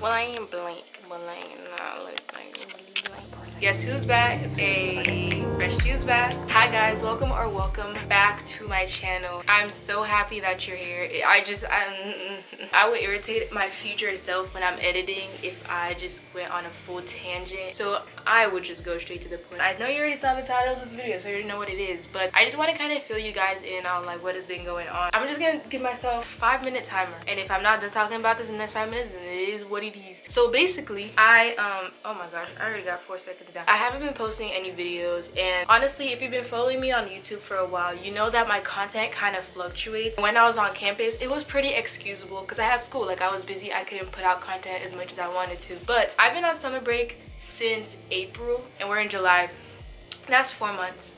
Well, I ain't blank, but like not like blank. Guess who's back? Hey, Fresh Q's back. Hi guys, welcome back to my channel. I'm so happy that you're here. I would irritate my future self when I'm editing if I just went on a full tangent. So I would just go straight to the point. I know you already saw the title of this video, so you already know what it is, but I just want to kind of fill you guys in on like what has been going on. I'm just gonna give myself 5-minute timer, and if I'm not done talking about this in the next 5 minutes, then it is what it is. So basically, oh my gosh, I already got 4 seconds down. I haven't been posting any videos, and honestly, if you've been following me on YouTube for a while, you know that my content kind of fluctuates. When I was on campus, it was pretty excusable because I had school. Like, I was busy, I couldn't put out content as much as I wanted to. But I've been on summer break since April, and we're in July. That's 4 months.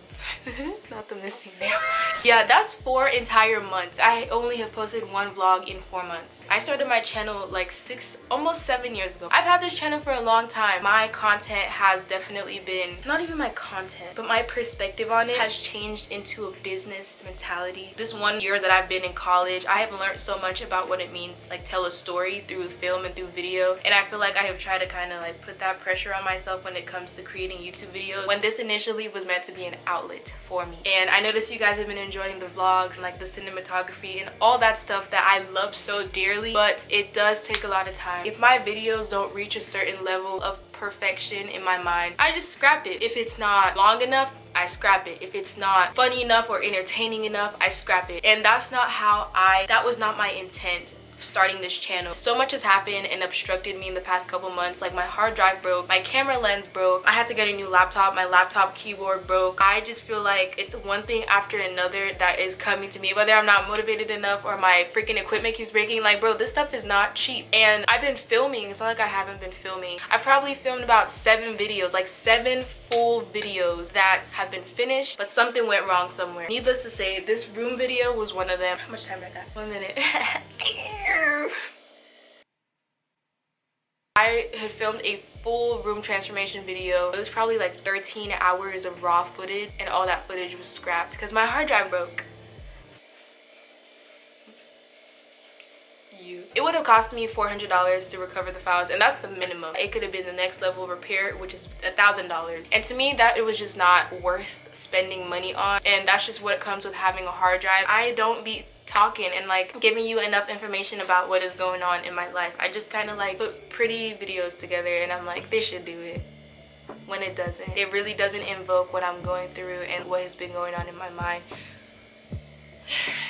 Not the missing nail. Yeah, that's 4 entire months. I only have posted 1 vlog in 4 months. I started my channel like almost 7 years ago. I've had this channel for a long time. My content has definitely been, not even my content, but my perspective on it has changed into a business mentality. This 1 year that I've been in college, I have learned so much about what it means to like tell a story through film and through video, and I feel like I have tried to kind of like put that pressure on myself when it comes to creating YouTube videos, when this initially was meant to be an outlet for me. And I noticed you guys have been enjoying the vlogs and like the cinematography and all that stuff that I love so dearly, but it does take a lot of time. If my videos don't reach a certain level of perfection in my mind, I just scrap it. If it's not long enough, I scrap it. If it's not funny enough or entertaining enough, I scrap it. And that was not my intent starting this channel. So much has happened and obstructed me in the past couple months. Like, my hard drive broke, my camera lens broke, I had to get a new laptop, my laptop keyboard broke. I just feel like it's one thing after another that is coming to me, whether I'm not motivated enough or my freaking equipment keeps breaking. Like, bro, this stuff is not cheap. And I've been filming. It's not like I haven't been filming. I've probably filmed about 7 videos, like 7 full videos that have been finished, but something went wrong somewhere. Needless to say, this room video was one of them. How much time do I got? 1 minute. I had filmed a full room transformation video. It was probably like 13 hours of raw footage, and all that footage was scrapped because my hard drive broke. It would have cost me $400 to recover the files, and that's the minimum. It could have been the next level of repair, which is $1,000. And to me, that it was just not worth spending money on, and that's just what comes with having a hard drive. I don't be talking and like giving you enough information about what is going on in my life. I just kind of like put pretty videos together, and I'm like, this should do it, when it doesn't. It really doesn't invoke what I'm going through and what has been going on in my mind.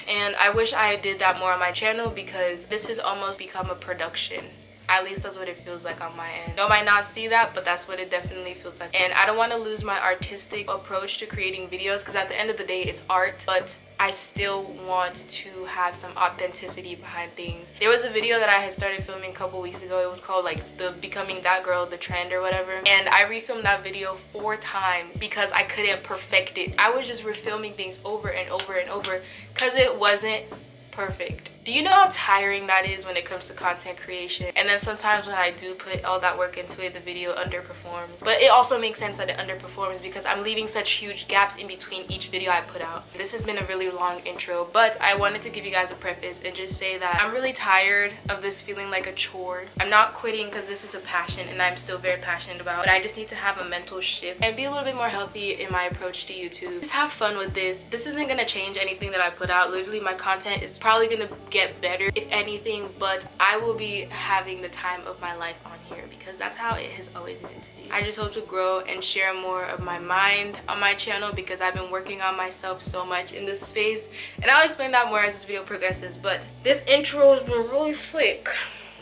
And I wish I did that more on my channel, because this has almost become a production. At least that's what it feels like on my end. You might not see that, but that's what it definitely feels like. And I don't want to lose my artistic approach to creating videos, because at the end of the day, it's art, but I still want to have some authenticity behind things. There was a video that I had started filming a couple weeks ago. It was called like the Becoming That Girl, the trend or whatever. And I refilmed that video 4 times because I couldn't perfect it. I was just refilming things over and over and over because it wasn't perfect. Do you know how tiring that is when it comes to content creation? And then sometimes when I do put all that work into it, the video underperforms. But it also makes sense that it underperforms because I'm leaving such huge gaps in between each video I put out. This has been a really long intro, but I wanted to give you guys a preface and just say that I'm really tired of this feeling like a chore. I'm not quitting because this is a passion and I'm still very passionate about, but I just need to have a mental shift and be a little bit more healthy in my approach to YouTube. Just have fun with this. This isn't gonna change anything that I put out. Literally, my content is probably gonna get better if anything, but I will be having the time of my life on here because that's how it has always been to me. I just hope to grow and share more of my mind on my channel because I've been working on myself so much in this space, and I'll explain that more as this video progresses. But this intro has been really slick,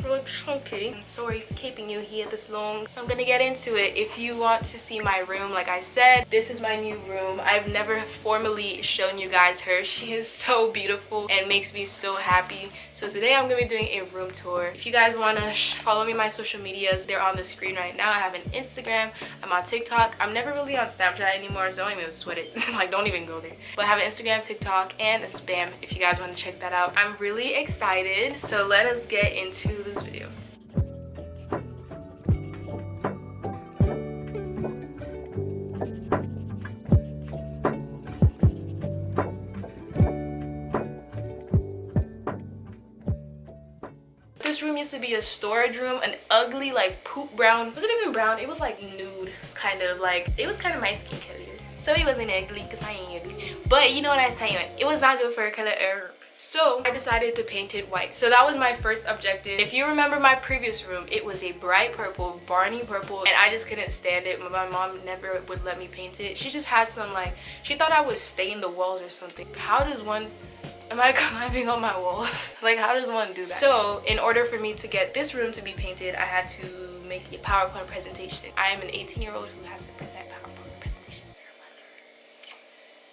really chunky. I'm sorry for keeping you here this long, so I'm gonna get into it. If you want to see my room, like I said, this is my new room. I've never formally shown you guys her. She is so beautiful and makes me so happy. So today I'm gonna be doing a room tour. If you guys want to follow me on my social medias, they're on the screen right now. I have an Instagram, I'm on TikTok. I'm never really on Snapchat anymore, so don't even sweat it. Like, don't even go there. But I have an Instagram, TikTok, and a spam if you guys want to check that out. I'm really excited, so let us get into this video. This room used to be a storage room, an ugly like poop brown. Was it even brown? It was like nude, kind of like, it was kind of my skin color. So it wasn't ugly because I ain't ugly. But you know what I'm saying, it was not good for a color. So I decided to paint it white. So that was my first objective. If you remember my previous room, it was a bright purple, Barney purple, and I just couldn't stand it. My mom never would let me paint it. She just had some like, she thought I was staining the walls or something. How does one, am I climbing on my walls? Like, how does one do that? So in order for me to get this room to be painted, I had to make a PowerPoint presentation. I am an 18-year-old who has to present PowerPoint presentations to her mother.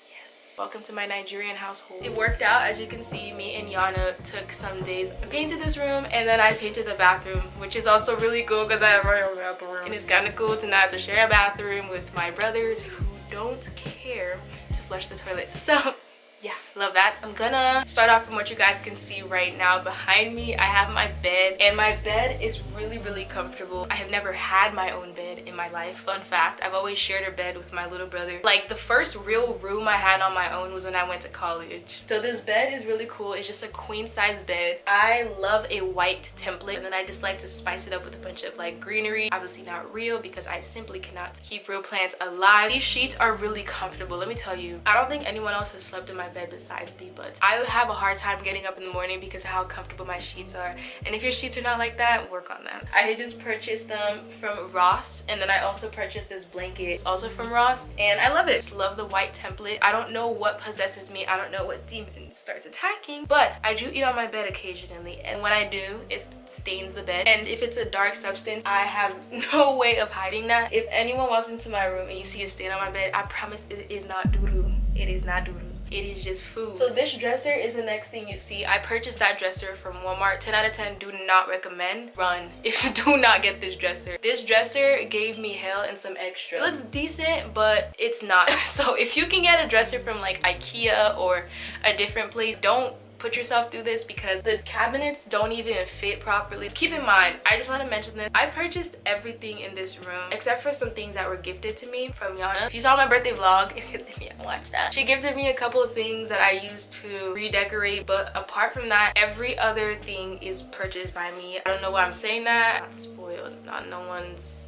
Yes. Welcome to my Nigerian household. It worked out. As you can see, me and Yana took some days. I painted this room and then I painted the bathroom, which is also really cool because I have my own bathroom. And it's kind of cool to not have to share a bathroom with my brothers who don't care to flush the toilet. So yeah, love that. I'm gonna start off from what you guys can see right now. Behind me, I have my bed, and my bed is really comfortable. I have never had my own bed in my life. Fun fact, I've always shared a bed with my little brother. Like, the first real room I had on my own was when I went to college. So this bed is really cool. It's just a queen size bed. I love a white template, and then I just like to spice it up with a bunch of like greenery. Obviously not real because I simply cannot keep real plants alive. These sheets are really comfortable. Let me tell you, I don't think anyone else has slept in my bed besides me, but I have a hard time getting up in the morning because of how comfortable my sheets are. And if your sheets are not like that, work on them. I just purchased them from Ross, and then I also purchased this blanket. It's also from Ross, and I love it. Just love the white template. I don't know what possesses me. I don't know what demon starts attacking, but I do eat on my bed occasionally, and when I do, it stains the bed. And if it's a dark substance, I have no way of hiding that. If anyone walks into my room and you see a stain on my bed, I promise it is not doo-doo. It is not doo-doo. It is just food. So this dresser is the next thing you see. I purchased that dresser from Walmart. 10 out of 10, do not recommend. Run if you do not get this dresser. This dresser gave me hell and some extra. It looks decent, but it's not. So if you can get a dresser from like IKEA or a different place, don't put yourself through this because the cabinets don't even fit properly. Keep in mind, I just want to mention this, I purchased everything in this room except for some things that were gifted to me from Yana. If you saw my birthday vlog, if you haven't watched that, she gifted me a couple of things that I used to redecorate, but apart from that, every other thing is purchased by me. I don't know why I'm saying that. Not spoiled, not no one's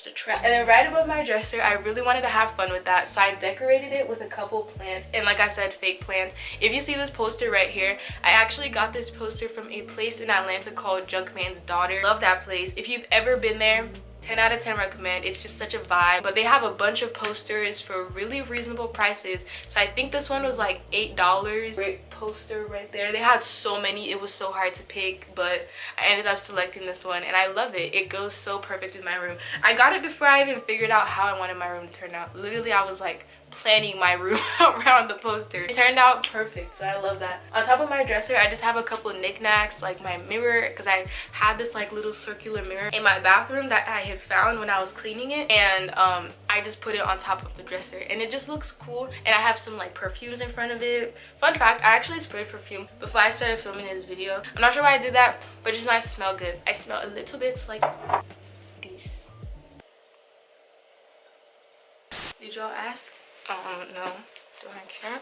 the trap. And then right above my dresser, I really wanted to have fun with that, so I decorated it with a couple plants, and like I said, fake plants. If you see this poster right here, I actually got this poster from a place in Atlanta called Junkman's Daughter. Love that place. If you've ever been there, 10 out of 10 recommend. It's just such a vibe. But they have a bunch of posters for really reasonable prices. So I think this one was like $8. Great poster right there. They had so many, it was so hard to pick, but I ended up selecting this one and I love it. It goes so perfect with my room. I got it before I even figured out how I wanted my room to turn out. Literally, I was like planning my room around the poster. It turned out perfect, so I love that. On top of my dresser, I just have a couple of knickknacks, like my mirror, because I had this like little circular mirror in my bathroom that I had found when I was cleaning it, and I just put it on top of the dresser and it just looks cool. And I have some like perfumes in front of it. Fun fact, I actually sprayed perfume before I started filming this video. I'm not sure why I did that, but it's nice to smell good. I smell a little bit like this. Did y'all ask? No, do I care?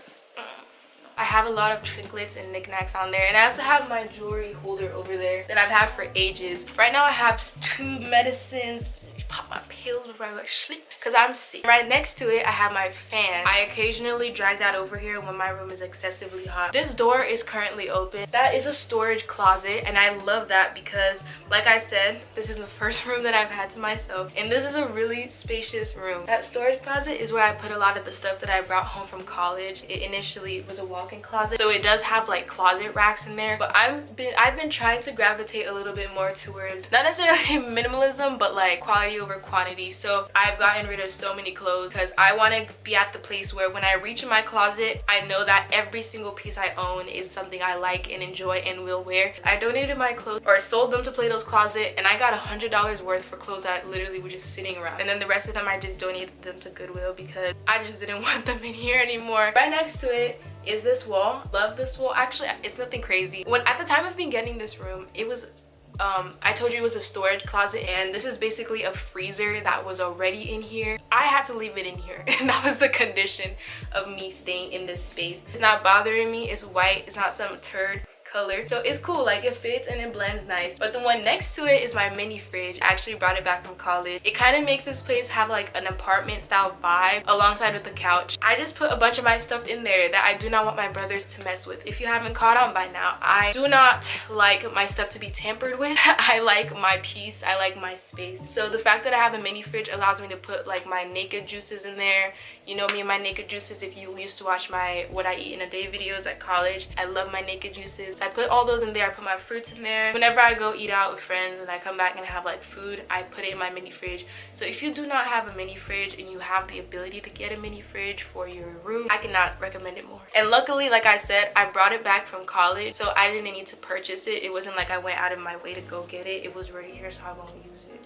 I have a lot of trinkets and knickknacks on there, and I also have my jewelry holder over there that I've had for ages. Right now I have 2 medicines. Pop my pills before I go to sleep because I'm sick. Right next to it, I have my fan. I occasionally drag that over here when my room is excessively hot. This door is currently open. That is a storage closet, and I love that because, like I said, this is the first room that I've had to myself, and this is a really spacious room. That storage closet is where I put a lot of the stuff that I brought home from college. It initially was a walk-in closet, so it does have like closet racks in there, but I've been trying to gravitate a little bit more towards not necessarily minimalism, but like quality over quantity. So I've gotten rid of so many clothes because I want to be at the place where when I reach in my closet, I know that every single piece I own is something I like and enjoy and will wear. I donated my clothes, or sold them to Plato's Closet, and I got $100 worth for clothes that literally were just sitting around, and then the rest of them I just donated them to Goodwill because I just didn't want them in here anymore. Right next to it is this wall. Love this wall. Actually, it's nothing crazy. When at the time of me getting this room, it was I told you it was a storage closet, and this is basically a freezer that was already in here. I had to leave it in here, and that was the condition of me staying in this space. It's not bothering me. It's white. It's not some turd color, so it's cool. Like, it fits and it blends nice. But the one next to it is my mini fridge. I actually brought it back from college. It kind of makes this place have like an apartment style vibe alongside with the couch. I just put a bunch of my stuff in there that I do not want my brothers to mess with. If you haven't caught on by now, I do not like my stuff to be tampered with. I like my peace, I like my space. So the fact that I have a mini fridge allows me to put like my naked juices in there. You know me and my naked juices. If you used to watch my what I eat in a day videos at college, I love my naked juices. I put all those in there. I put my fruits in there. Whenever I go eat out with friends and I come back and have like food, I put it in my mini fridge. So if you do not have a mini fridge and you have the ability to get a mini fridge for your room, I cannot recommend it more. And luckily, like I said, I brought it back from college, so I didn't need to purchase it. It wasn't like I went out of my way to go get it. It was right here, so I won't use it.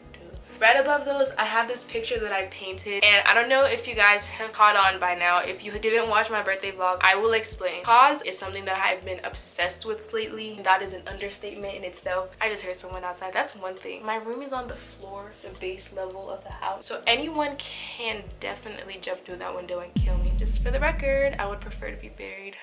Right above those, I have this picture that I painted, and I don't know if you guys have caught on by now. If you didn't watch my birthday vlog, I will explain. Cause is something that I've been obsessed with lately. That is an understatement in itself. I just heard someone outside. That's one thing. My room is on the floor, the base level of the house, so anyone can definitely jump through that window and kill me. Just for the record, I would prefer to be buried.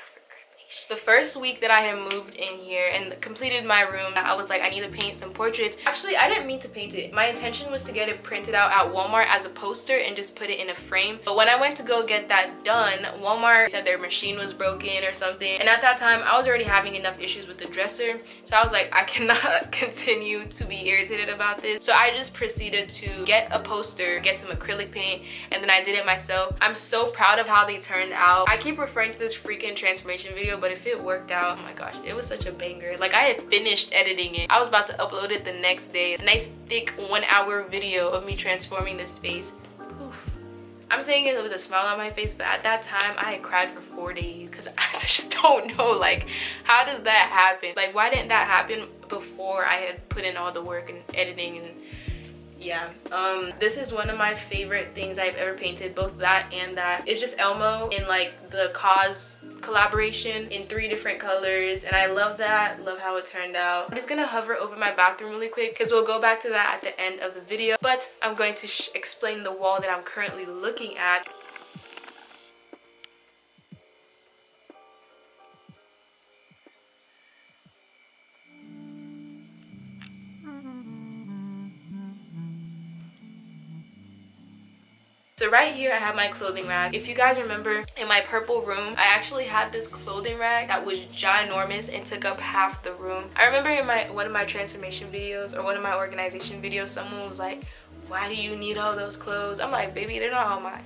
The first week that I had moved in here and completed my room, I was like, I need to paint some portraits. Actually, I didn't mean to paint it. My intention was to get it printed out at Walmart as a poster and just put it in a frame. But when I went to go get that done, Walmart said their machine was broken or something. And at that time, I was already having enough issues with the dresser. So I was like, I cannot continue to be irritated about this. So I just proceeded to get a poster, get some acrylic paint, and then I did it myself. I'm so proud of how they turned out. I keep referring to this freaking transformation video, but if it worked out, oh my gosh, it was such a banger. Like, I had finished editing it. I was about to upload it the next day. A nice thick 1-hour video of me transforming this space. Oof. I'm saying it with a smile on my face, but at that time I had cried for 4 days because I just don't know, like, how does that happen? Like, why didn't that happen before I had put in all the work and editing? And yeah, this is one of my favorite things I've ever painted, both that and that. It's just Elmo in like the Cause collaboration in 3 different colors, and I love that. Love how it turned out. I'm just gonna hover over my bathroom really quick because we'll go back to that at the end of the video, but I'm going to explain the wall that I'm currently looking at. So right here I have my clothing rack. If you guys remember, in my purple room, I actually had this clothing rack that was ginormous and took up half the room. I remember in one of my transformation videos or one of my organization videos, someone was like, why do you need all those clothes? I'm like, baby, they're not all mine.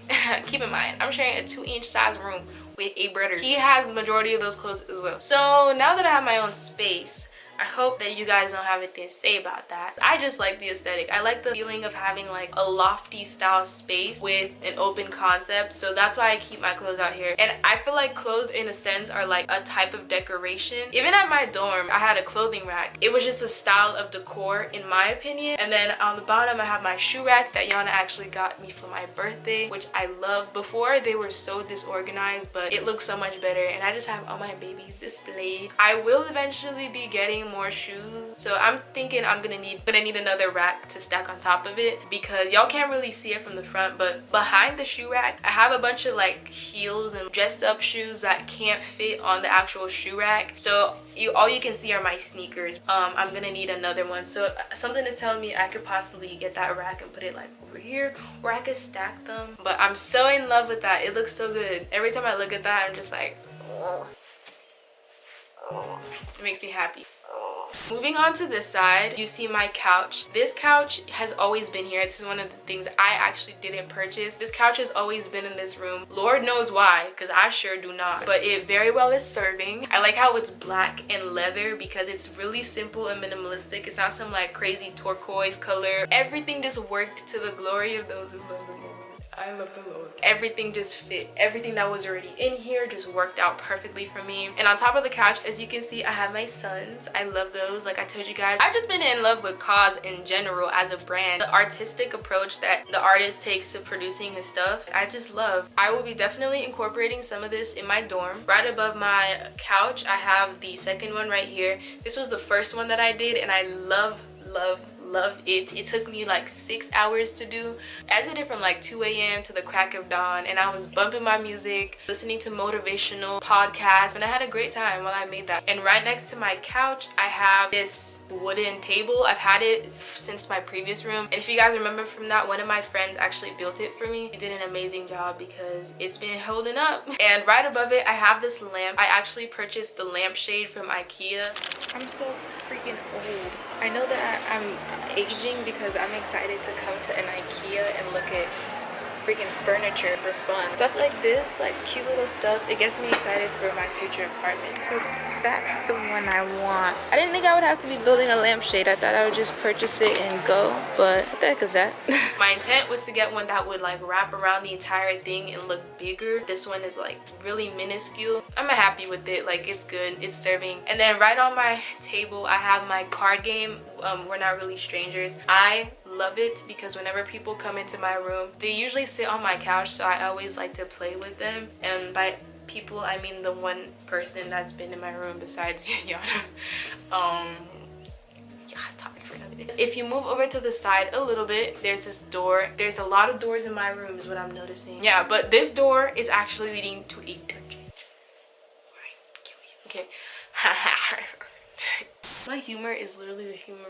Keep in mind, I'm sharing a 2-inch size room with a brother. He has the majority of those clothes as well. So now that I have my own space, I hope that you guys don't have anything to say about that. I just like the aesthetic. I like the feeling of having like a lofty style space with an open concept. So that's why I keep my clothes out here. And I feel like clothes in a sense are like a type of decoration. Even at my dorm, I had a clothing rack. It was just a style of decor in my opinion. And then on the bottom, I have my shoe rack that Yana actually got me for my birthday, which I love. Before, they were so disorganized, but it looks so much better. And I just have all my babies displayed. I will eventually be getting more shoes, so I'm thinking I'm gonna need another rack to stack on top of it because y'all can't really see it from the front, but behind the shoe rack I have a bunch of like heels and dressed up shoes that can't fit on the actual shoe rack, so all you can see are my sneakers. I'm gonna need another one, so something is telling me I could possibly get that rack and put it like over here, or I could stack them. But I'm so in love with that. It looks so good. Every time I look at that, I'm just like, oh. It makes me happy. Moving on to this side, you see my couch. This couch has always been here. This is one of the things I actually didn't purchase. This couch has always been in this room. Lord knows why, because I sure do not. But it very well is serving. I like how it's black and leather because it's really simple and minimalistic. It's not some like crazy turquoise color. Everything just worked to the glory of those who love the Lord. I love the Lord. Everything just fit. Everything that was already in here just worked out perfectly for me. And on top of the couch, as you can see, I have my sons. I love those. Like I told you guys, I've just been in love with Cause in general as a brand. The artistic approach that the artist takes to producing his stuff, I just love. I will be definitely incorporating some of this in my dorm. Right above my couch, I have the second one right here. This was the first one that I did, and I love love it. It took me like 6 hours to do. I did it from like 2 a.m. to the crack of dawn, and I was bumping my music, listening to motivational podcasts, and I had a great time while I made that. And right next to my couch, I have this wooden table. I've had it since my previous room, and if you guys remember from that, one of my friends actually built it for me. He did an amazing job because it's been holding up. And right above it, I have this lamp. I actually purchased the lampshade from IKEA. I'm so freaking old. I know that I'm aging because I'm excited to come to an IKEA and look at freaking furniture for fun. Stuff like this, like cute little stuff, it gets me excited for my future apartment. So that's the one I want. I didn't think I would have to be building a lampshade. I thought I would just purchase it and go, but what the heck is that? My intent was to get one that would like wrap around the entire thing and look bigger. This one is like really minuscule. I'm happy with it. Like, it's good, it's serving. And then right on my table, I have my card game, We're Not Really Strangers. I love it because whenever people come into my room, they usually sit on my couch, so I always like to play with them. And by people, I mean the one person that's been in my room besides Yana. Yeah, topic for another day. If you move over to the side a little bit, there's this door. There's a lot of doors in my room is what I'm noticing. Yeah, but this door is actually leading to a dungeon. Okay. My humor is literally the humor.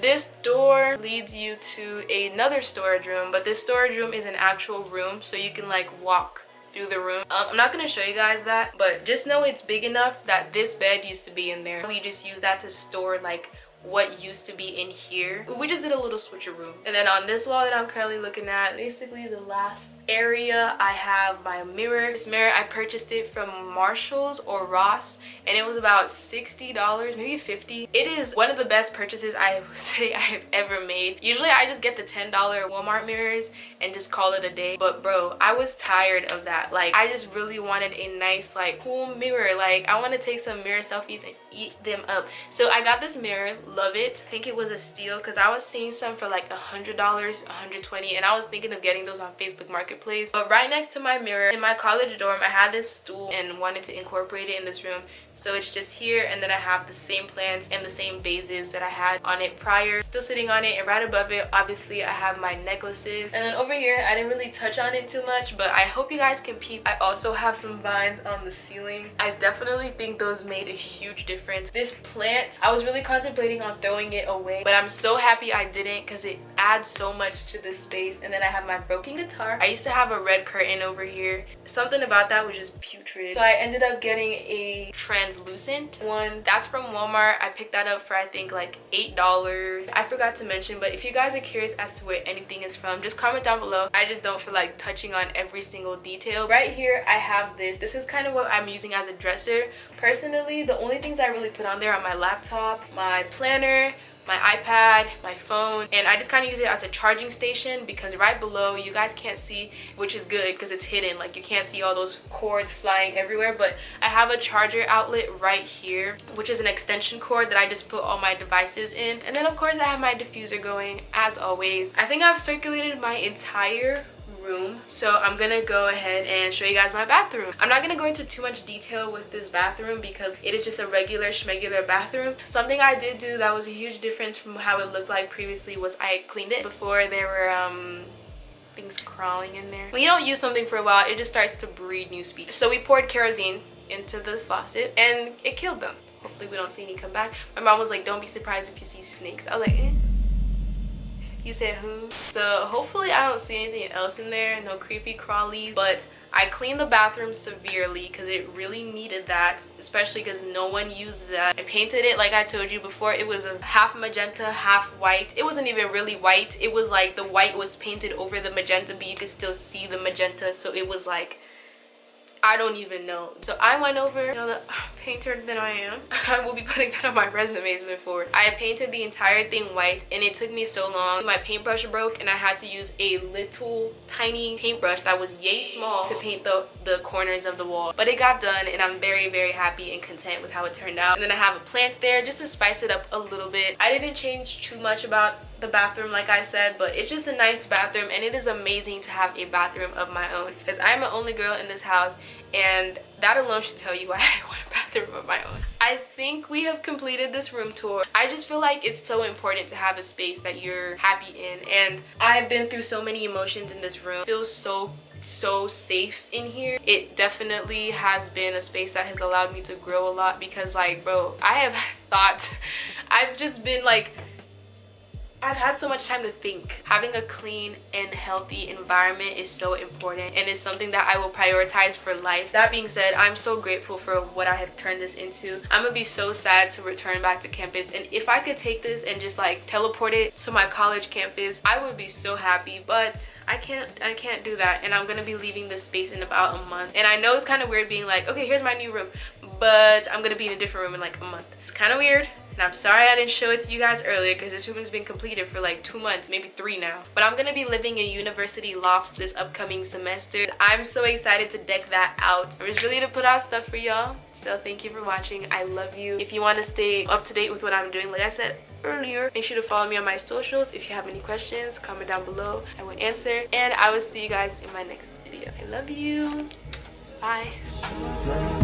This door leads you to another storage room, but this storage room is an actual room, so you can like walk through the room. I'm not gonna show you guys that, but just know it's big enough that this bed used to be in there. We just use that to store like what used to be in here. We just did a little switcheroo. And then on this wall that I'm currently looking at, basically the last area, I have my mirror. This mirror, I purchased it from Marshall's or Ross, and it was about $60, maybe $50. It is one of the best purchases I would say I have ever made. Usually I just get the $10 Walmart mirrors and just call it a day, but bro, I was tired of that. Like, I just really wanted a nice like cool mirror. Like, I want to take some mirror selfies and eat them up. So I got this mirror, love it. I think it was a steal because I was seeing some for like $100, $120, and I was thinking of getting those on Facebook Marketplace. But right next to my mirror in my college dorm, I had this stool and wanted to incorporate it in this room. So it's just here, and then I have the same plants and the same vases that I had on it prior, still sitting on it. And right above it, obviously, I have my necklaces. And then over here, I didn't really touch on it too much, but I hope you guys can peep. I also have some vines on the ceiling. I definitely think those made a huge difference. This plant, I was really contemplating on throwing it away, but I'm so happy I didn't because it adds so much to this space. And then I have my broken guitar. I used to have a red curtain over here. Something about that was just putrid. So I ended up getting a translucent one. That's from Walmart. I picked that up for I think like $8. I forgot to mention, but if you guys are curious as to where anything is from, just comment down below. I just don't feel like touching on every single detail. Right here I have this. This is kind of what I'm using as a dresser. Personally, the only things I really put on there are my laptop, my planner, my iPad, my phone, and I just kind of use it as a charging station because right below, you guys can't see, which is good because it's hidden. Like, you can't see all those cords flying everywhere, but I have a charger outlet right here, which is an extension cord that I just put all my devices in. And then of course I have my diffuser going as always. I think I've circulated my entire room, so I'm gonna go ahead and show you guys my bathroom. I'm not gonna go into too much detail with this bathroom because it is just a regular schmegular bathroom. Something I did do that was a huge difference from how it looked like previously was I cleaned it before there were things crawling in there. When you don't use something for a while, it just starts to breed new species. So we poured kerosene into the faucet and it killed them. Hopefully we don't see any come back. My mom was like, don't be surprised if you see snakes. I was like, eh. You said who? So hopefully I don't see anything else in there, no creepy crawlies, but I cleaned the bathroom severely because it really needed that, especially because no one used that. I painted it like I told you before. It was a half magenta, half white. It wasn't even really white. It was like the white was painted over the magenta, but you could still see the magenta, so it was like, I don't even know. So I went over, you know, the painter that I am. I will be putting that on my resumes moving forward. I painted the entire thing white and it took me so long. My paintbrush broke and I had to use a little tiny paintbrush that was yay small to paint the corners of the wall. But it got done and I'm very, very happy and content with how it turned out. And then I have a plant there just to spice it up a little bit. I didn't change too much about the bathroom like I said, but it's just a nice bathroom and it is amazing to have a bathroom of my own because I'm the only girl in this house and that alone should tell you why I want a bathroom of my own. I think we have completed this room tour. I just feel like it's so important to have a space that you're happy in, and I've been through so many emotions in this room. It feels so safe in here. It definitely has been a space that has allowed me to grow a lot, because like, bro, I have thought, I've just been like, I've had so much time to think. Having a clean and healthy environment is so important, and it's something that I will prioritize for life. That being said, I'm so grateful for what I have turned this into. I'm gonna be so sad to return back to campus, and if I could take this and just like teleport it to my college campus, I would be so happy, but I can't do that, and I'm gonna be leaving this space in about a month. And I know it's kind of weird being like, okay, here's my new room, but I'm gonna be in a different room in like a month. It's kind of weird. And I'm sorry I didn't show it to you guys earlier, because this room has been completed for like 2 months, maybe 3 now. But I'm gonna be living in university lofts this upcoming semester. I'm so excited to deck that out. I'm just ready to put out stuff for y'all. So thank you for watching. I love you. If you want to stay up to date with what I'm doing, like I said earlier, make sure to follow me on my socials. If you have any questions, comment down below. I will answer. And I will see you guys in my next video. I love you. Bye.